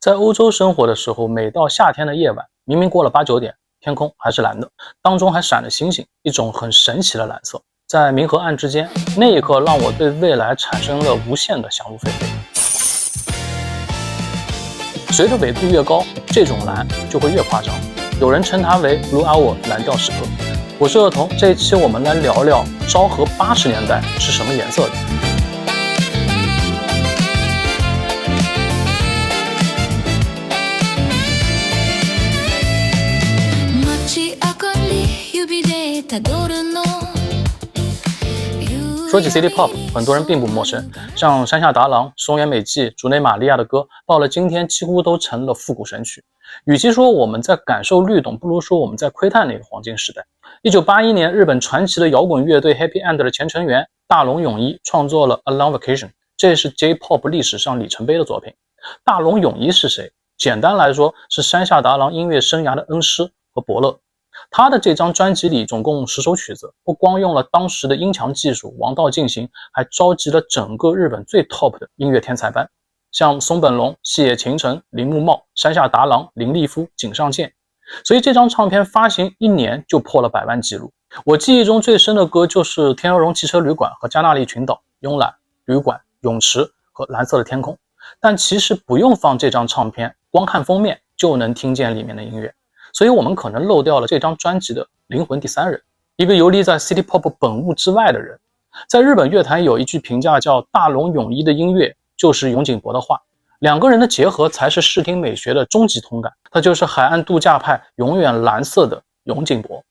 在欧洲生活的时候，每到夏天的夜晚，明明过了8、9点，天空还是蓝的，当中还闪着星星，一种很神奇的蓝色。在明和暗之间，那一刻让我对未来产生了无限的想入非非。随着纬度越高，这种蓝就会越夸张，有人称它为 Blue Hour 蓝调时刻。我是恶童，这一期我们来聊聊昭和80年代是什么颜色的。说起 City Pop， 很多人并不陌生，像山下达郎、松原美纪、竹内玛利亚的歌，到了今天几乎都成了复古神曲。与其说我们在感受律动，不如说我们在窥探那个黄金时代。1981年，日本传奇的摇滚乐队 Happy End 的前成员大龙泳衣创作了 A Long Vacation， 这是 J-Pop 历史上里程碑的作品。大龙泳衣是谁？简单来说，是山下达郎音乐生涯的恩师和伯乐。他的这张专辑里总共10首曲子，不光用了当时的音墙技术王道进行，还召集了整个日本最 top 的音乐天才班，像松本龙、细野晴臣、铃木茂、山下达郎、林立夫、井上健。所以这张唱片发行1年就破了100万纪录。我记忆中最深的歌就是天鹅绒汽车旅馆和加那利群岛、慵懒、旅馆、泳池和蓝色的天空。但其实不用放这张唱片，光看封面就能听见里面的音乐。所以我们可能漏掉了这张专辑的灵魂第三人，一个游离在 City Pop 本物之外的人。在日本乐坛有一句评价叫大龙泳衣的音乐就是永井博的话，两个人的结合才是视听美学的终极通感，他就是海岸度假派永远蓝色的永井博。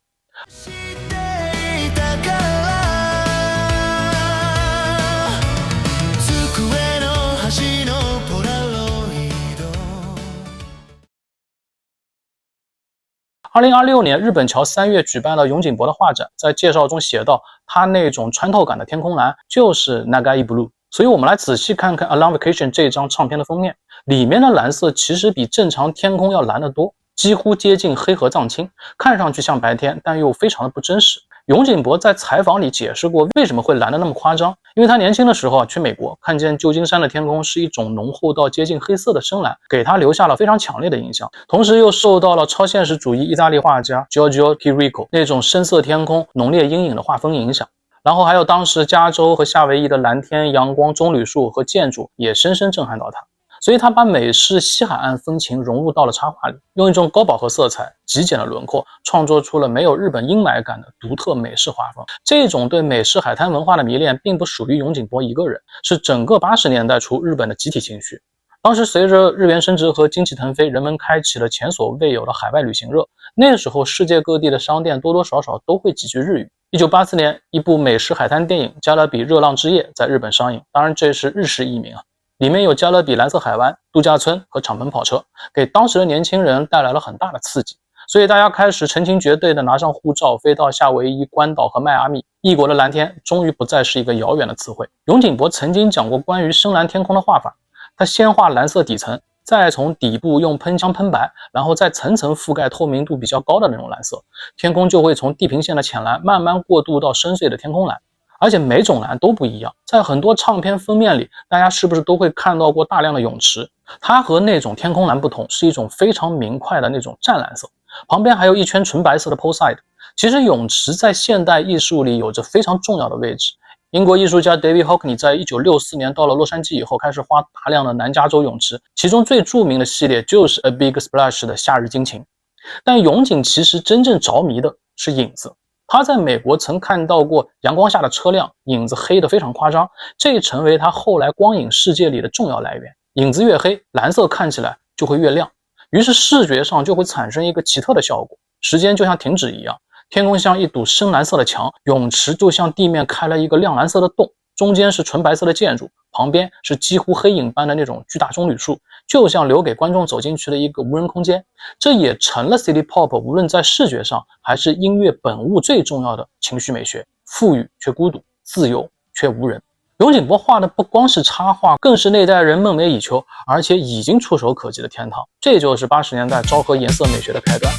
2026年，日本桥3月举办了永井博的画展，在介绍中写道，他那种穿透感的天空蓝就是 Nagai Blue。所以我们来仔细看看 A Long Vacation 这张唱片的封面，里面的蓝色其实比正常天空要蓝得多，几乎接近黑河藏青，看上去像白天，但又非常的不真实。永井博在采访里解释过为什么会蓝得那么夸张，因为他年轻的时候去美国，看见旧金山的天空是一种浓厚到接近黑色的深蓝，给他留下了非常强烈的印象。同时又受到了超现实主义意大利画家 Giorgio Chirico 那种深色天空、浓烈阴影的画风影响。然后还有当时加州和夏威夷的蓝天、阳光、棕榈树和建筑也深深震撼到他。所以他把美式西海岸风情融入到了插画里，用一种高饱和色彩、极简的轮廓，创作出了没有日本阴霾感的独特美式画风。这种对美式海滩文化的迷恋并不属于永井博一个人，是整个80年代初日本的集体情绪。当时随着日元升值和经济腾飞，人们开启了前所未有的海外旅行热。那时候世界各地的商店多多少少都会几句日语。1984年，一部美式海滩电影《加勒比热浪之夜》在日本上映，当然这是日式译名啊。里面有加勒比蓝色海湾、度假村和敞篷跑车，给当时的年轻人带来了很大的刺激。所以大家开始成群结队的拿上护照，飞到夏威夷、关岛和迈阿密。异国的蓝天终于不再是一个遥远的词汇。永井博曾经讲过关于深蓝天空的画法，他先画蓝色底层，再从底部用喷枪喷白，然后再层层覆盖透明度比较高的那种蓝色，天空就会从地平线的浅蓝慢慢过渡到深邃的天空蓝。而且每种蓝都不一样，在很多唱片封面里，大家是不是都会看到过大量的泳池？它和那种天空蓝不同，是一种非常明快的那种湛蓝色，旁边还有一圈纯白色的 poolside。其实泳池在现代艺术里有着非常重要的位置。英国艺术家 David Hockney 在1964年到了洛杉矶以后，开始画大量的南加州泳池，其中最著名的系列就是 A Big Splash 的夏日惊情。但永井其实真正着迷的是影子。他在美国曾看到过阳光下的车辆，影子黑得非常夸张，这成为他后来光影世界里的重要来源。影子越黑，蓝色看起来就会越亮，于是视觉上就会产生一个奇特的效果。时间就像停止一样，天空像一堵深蓝色的墙，泳池就像地面开了一个亮蓝色的洞，中间是纯白色的建筑，旁边是几乎黑影般的那种巨大棕榈树，就像留给观众走进去的一个无人空间。这也成了 City Pop 无论在视觉上还是音乐本物最重要的情绪美学，富裕却孤独，自由却无人。永井博画的不光是插画，更是那代人梦寐以求而且已经触手可及的天堂。这就是80年代昭和颜色美学的开端。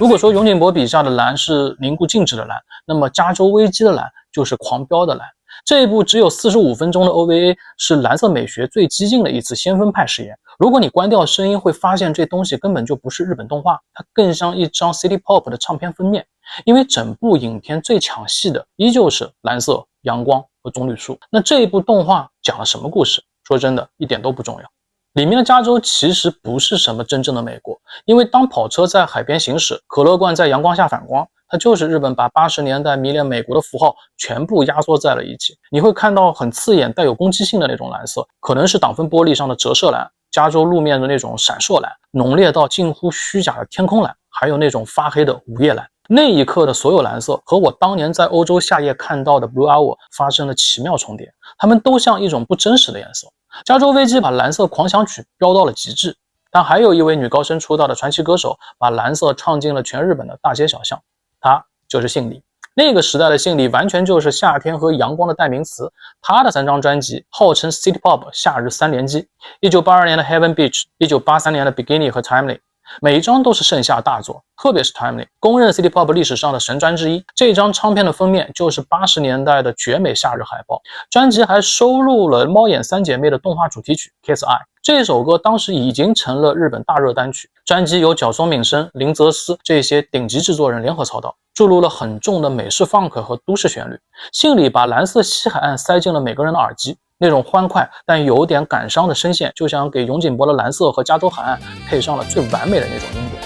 如果说永井博笔下的蓝是凝固静止的蓝，那么加州危机的蓝就是狂飙的蓝。这一部只有45分钟的 OVA 是蓝色美学最激进的一次先锋派实验。如果你关掉声音，会发现这东西根本就不是日本动画，它更像一张 City Pop 的唱片封面。因为整部影片最抢戏的依旧是蓝色、阳光和棕榈树。那这一部动画讲了什么故事？说真的，一点都不重要。里面的加州其实不是什么真正的美国，因为当跑车在海边行驶，可乐罐在阳光下反光，它就是日本把80年代迷恋美国的符号全部压缩在了一起。你会看到很刺眼带有攻击性的那种蓝色，可能是挡风玻璃上的折射蓝，加州路面的那种闪烁蓝，浓烈到近乎虚假的天空蓝，还有那种发黑的午夜蓝。那一刻的所有蓝色和我当年在欧洲夏夜看到的 Blue Hour 发生了奇妙重叠，它们都像一种不真实的颜色。加州危机把蓝色狂想曲飙到了极致，但还有一位女高声出道的传奇歌手把蓝色唱进了全日本的大街小巷，她就是信里。那个时代的信里完全就是夏天和阳光的代名词，她的3张专辑号称 City Pop 夏日3连击，1982年的 Heaven Beach， 1983年的 Beginning 和 Timely，每一张都是盛夏大作，特别是 Timely， 公认 City Pop 历史上的神专之一。这张唱片的封面就是80年代的绝美夏日海报，专辑还收录了猫眼三姐妹的动画主题曲 Kiss Eye， 这首歌当时已经成了日本大热单曲。专辑由角松敏生、林泽斯这些顶级制作人联合操刀，注入了很重的美式 funk 和都市旋律。信里把蓝色西海岸塞进了每个人的耳机，那种欢快但有点感伤的声线，就像给永井博的蓝色和加州海岸配上了最完美的那种音轨。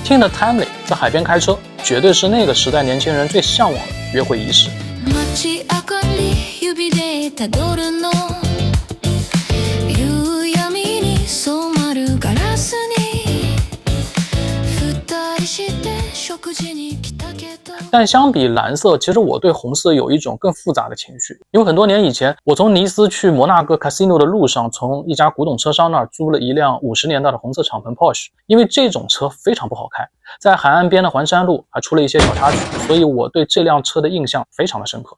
听的 Timely 在海边开车，绝对是那个时代年轻人最向往的约会仪式。但相比蓝色，其实我对红色有一种更复杂的情绪，因为很多年以前，我从尼斯去摩纳哥 Casino 的路上，从一家古董车商那儿租了一辆50年代的红色敞篷 Porsche， 因为这种车非常不好开，在海岸边的环山路还出了一些小插曲，所以我对这辆车的印象非常的深刻。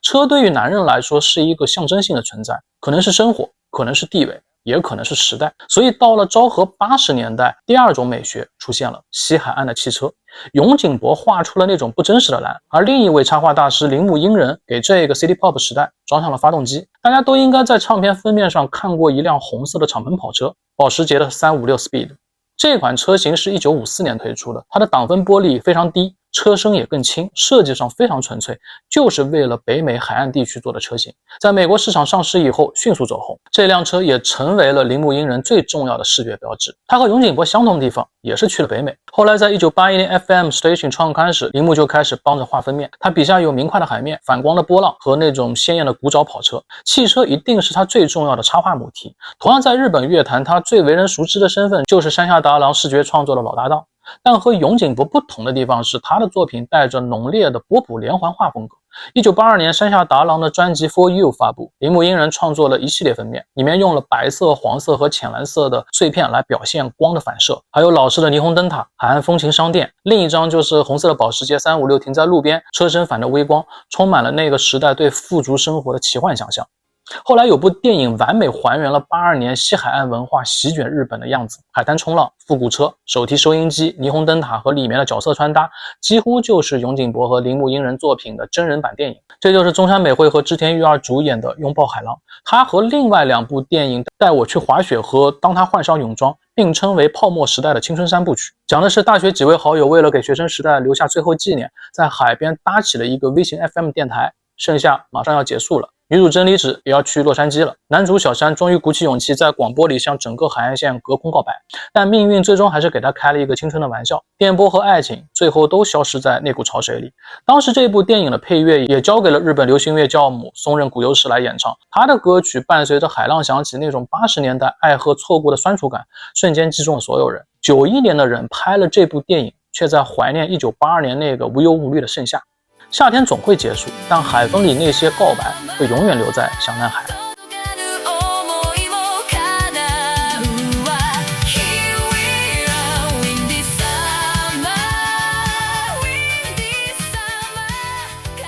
车对于男人来说是一个象征性的存在，可能是生活，可能是地位，也可能是时代。所以到了昭和80年代，第二种美学出现了，西海岸的汽车。永井博画出了那种不真实的蓝，而另一位插画大师铃木英人给这个 City Pop 时代装上了发动机。大家都应该在唱片封面上看过一辆红色的敞篷跑车，保时捷的356 Speed。这款车型是1954年推出的，它的挡风玻璃非常低，车身也更轻，设计上非常纯粹，就是为了北美海岸地区做的车型。在美国市场上市以后迅速走红，这辆车也成为了铃木英人最重要的视觉标志。它和永井博相同的地方也是去了北美。后来在1981年 FM Station 创刊时，铃木就开始帮着画封面，他笔下有明快的海面、反光的波浪和那种鲜艳的古早跑车，汽车一定是他最重要的插画母题。同样在日本乐坛，他最为人熟知的身份就是山下达郎视觉创作的老搭档。但和永井博不同的地方是，他的作品带着浓烈的波普连环画风格。1982年，山下达郎的专辑 For You 发布，铃木英人创作了一系列封面，里面用了白色、黄色和浅蓝色的碎片来表现光的反射，还有老式的霓虹灯塔、海岸风情商店。另一张就是红色的保时捷356停在路边，车身反着微光，充满了那个时代对富足生活的奇幻想象。后来有部电影完美还原了82年西海岸文化席卷日本的样子，海滩冲浪、复古车、手提收音机、霓虹灯塔和里面的角色穿搭，几乎就是永井博和铃木英人作品的真人版电影。这就是中山美惠和织田裕二主演的《拥抱海浪》，他和另外2部电影《带我去滑雪》和《当他换上泳装》并称为泡沫时代的青春3部曲，讲的是大学几位好友为了给学生时代留下最后纪念，在海边搭起了一个微型 FM 电台，盛夏马上要结束了，女主真理子也要去洛杉矶了，男主小山终于鼓起勇气在广播里向整个海岸线隔空告白，但命运最终还是给他开了一个青春的玩笑，电波和爱情最后都消失在那股潮水里。当时这部电影的配乐也交给了日本流行乐教母松任谷由实来演唱，他的歌曲伴随着海浪响起，那种80年代爱和错过的酸楚感瞬间击中了所有人。91年的人拍了这部电影，却在怀念1982年那个无忧无虑的盛夏。夏天总会结束，但海风里那些告白会永远留在湘南海岸。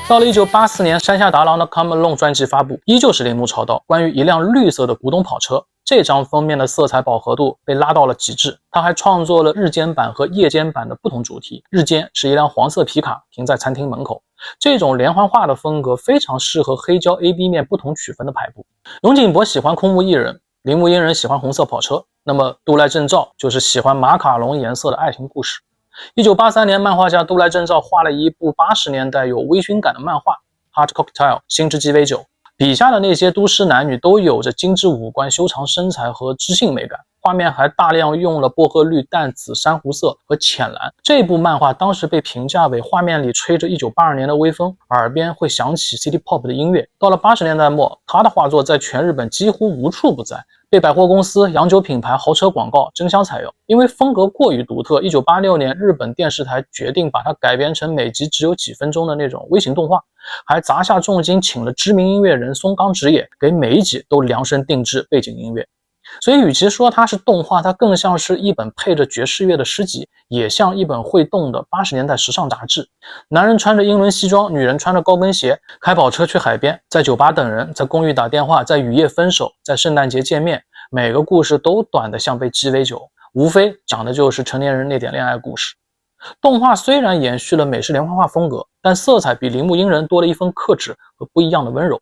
到了1984年，山下达郎的 Come Along 专辑发布，依旧是铃木操刀，关于一辆绿色的古董跑车。这张封面的色彩饱和度被拉到了极致。他还创作了日间版和夜间版的不同主题。日间是一辆黄色皮卡停在餐厅门口，这种连环画的风格非常适合黑胶 AB 面不同曲风的排布。永井博喜欢空无一人，铃木英人喜欢红色跑车，那么渡来正照就是喜欢马卡龙颜色的爱情故事。1983年，漫画家渡来正照画了一部80年代有微醺感的漫画《Hot Cocktail》星之鸡尾酒，笔下的那些都市男女都有着精致五官、修长身材和知性美感，画面还大量用了薄荷绿、淡紫、珊瑚色和浅蓝。这部漫画当时被评价为画面里吹着1982年的微风，耳边会响起 City Pop 的音乐。到了80年代末，他的画作在全日本几乎无处不在，被百货公司、洋酒品牌、豪车广告争相采用。因为风格过于独特，1986年日本电视台决定把它改编成每集只有几分钟的那种微型动画，还砸下重金请了知名音乐人松冈直也，给每一集都量身定制背景音乐。所以与其说它是动画，它更像是一本配着爵士乐的诗集，也像一本会动的80年代时尚杂志。男人穿着英伦西装，女人穿着高跟鞋，开跑车去海边，在酒吧等人，在公寓打电话，在雨夜分手，在圣诞节见面，每个故事都短得像杯鸡尾酒，无非讲的就是成年人那点恋爱故事。动画虽然延续了美式连环画风格，但色彩比铃木英人多了一分克制和不一样的温柔。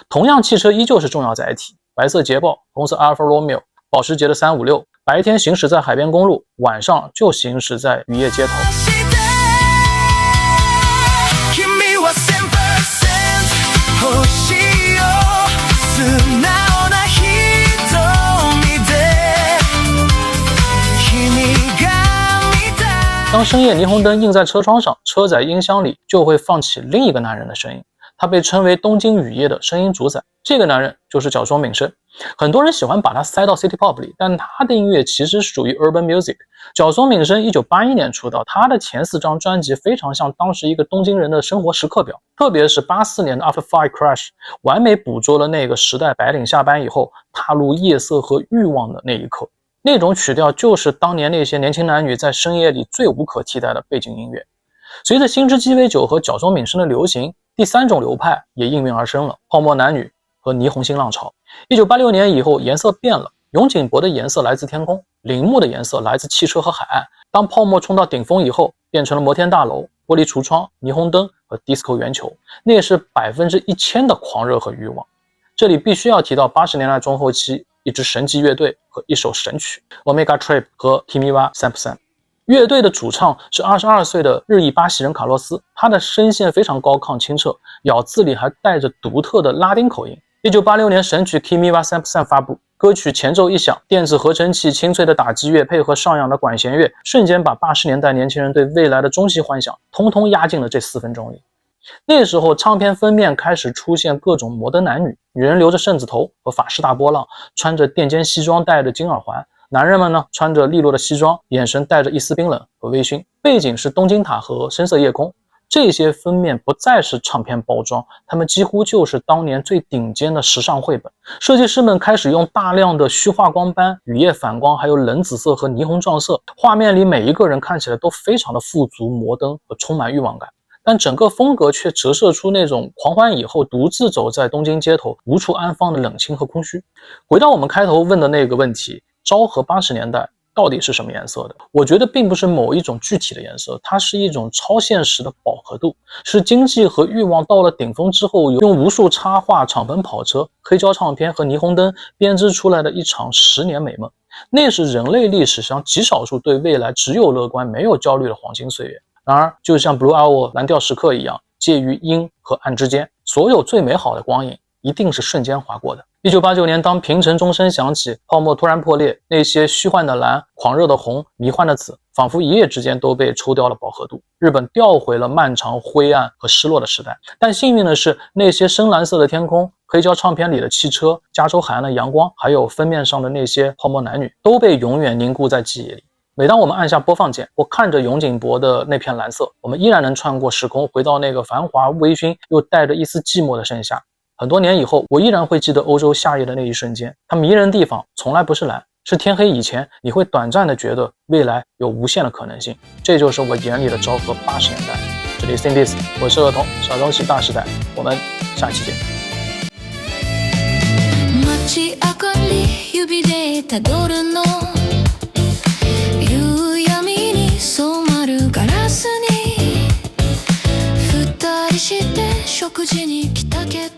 同样，汽车依旧是重要载体，白色捷豹、红色阿尔法罗密欧、保时捷的356，白天行驶在海边公路，晚上就行驶在雨夜街头。当深夜霓虹灯映在车窗上，车载音箱里就会放起另一个男人的声音，他被称为东京雨夜的声音主宰。这个男人就是角松敏生。很多人喜欢把他塞到 City Pop 里，但他的音乐其实属于 Urban Music。角松敏生1981年出道，他的前4张专辑非常像当时一个东京人的生活时刻表，特别是84年的 After Fight Crash， 完美捕捉了那个时代白领下班以后踏入夜色和欲望的那一刻。那种曲调就是当年那些年轻男女在深夜里最无可替代的背景音乐。随着星之鸡尾酒和角松敏生的流行，第3种流派也应运而生了，泡沫男女和霓虹新浪潮。1986年以后，颜色变了，永井博的颜色来自天空，铃木的颜色来自汽车和海岸。当泡沫冲到顶峰以后，变成了摩天大楼、玻璃橱窗、霓虹灯和 disco 圆球，那是1000%的狂热和欲望。这里必须要提到80年代中后期一支神级乐队和一首神曲 Omega Trip 和 Kimi wa Samp-Samp。 乐队的主唱是22岁的日裔巴西人卡洛斯，他的声线非常高亢清澈，咬字里还带着独特的拉丁口音。1986年神曲 Kimi wa Samp-Samp 发布，歌曲前奏一响，电子合成器清脆的打击乐配合上扬的管弦乐，瞬间把80年代年轻人对未来的中西幻想通通压进了这4分钟里。那时候唱片封面开始出现各种摩登男女，女人留着圣子头和法式大波浪，穿着垫肩西装戴着金耳环，男人们呢穿着利落的西装，眼神带着一丝冰冷和微醺，背景是东京塔和深色夜空。这些封面不再是唱片包装，他们几乎就是当年最顶尖的时尚绘本。设计师们开始用大量的虚化光斑、雨夜反光，还有冷紫色和霓虹撞色，画面里每一个人看起来都非常的富足、摩登和充满欲望感，但整个风格却折射出那种狂欢以后独自走在东京街头无处安放的冷清和空虚。回到我们开头问的那个问题，昭和80年代到底是什么颜色的？我觉得并不是某一种具体的颜色，它是一种超现实的饱和度，是经济和欲望到了顶峰之后，用无数插画、敞篷跑车、黑胶唱片和霓虹灯编织出来的一场10年美梦。那是人类历史上极少数对未来只有乐观没有焦虑的黄金岁月。然而就像 Blue Hour 蓝调时刻一样，介于阴和暗之间，所有最美好的光影一定是瞬间划过的。1989年，当平成钟声响起，泡沫突然破裂，那些虚幻的蓝、狂热的红、迷幻的紫，仿佛一夜之间都被抽掉了饱和度。日本调回了漫长、灰暗和失落的时代。但幸运的是，那些深蓝色的天空、黑胶唱片里的汽车、加州海岸的阳光，还有封面上的那些泡沫男女，都被永远凝固在记忆里。每当我们按下播放键，我看着永井博的那片蓝色，我们依然能穿过时空，回到那个繁华、微醺又带着一丝寂寞的盛夏。很多年以后，我依然会记得欧洲夏夜的那一瞬间，它迷人的地方从来不是蓝，是天黑以前你会短暂的觉得未来有无限的可能性。这就是我眼里的昭和80年代。这里是 Thinkies， 我是儿童，小东西大时代，我们下期见。街明かり指でたどるの夕闇に染まるガラスに二人して食事に来たけど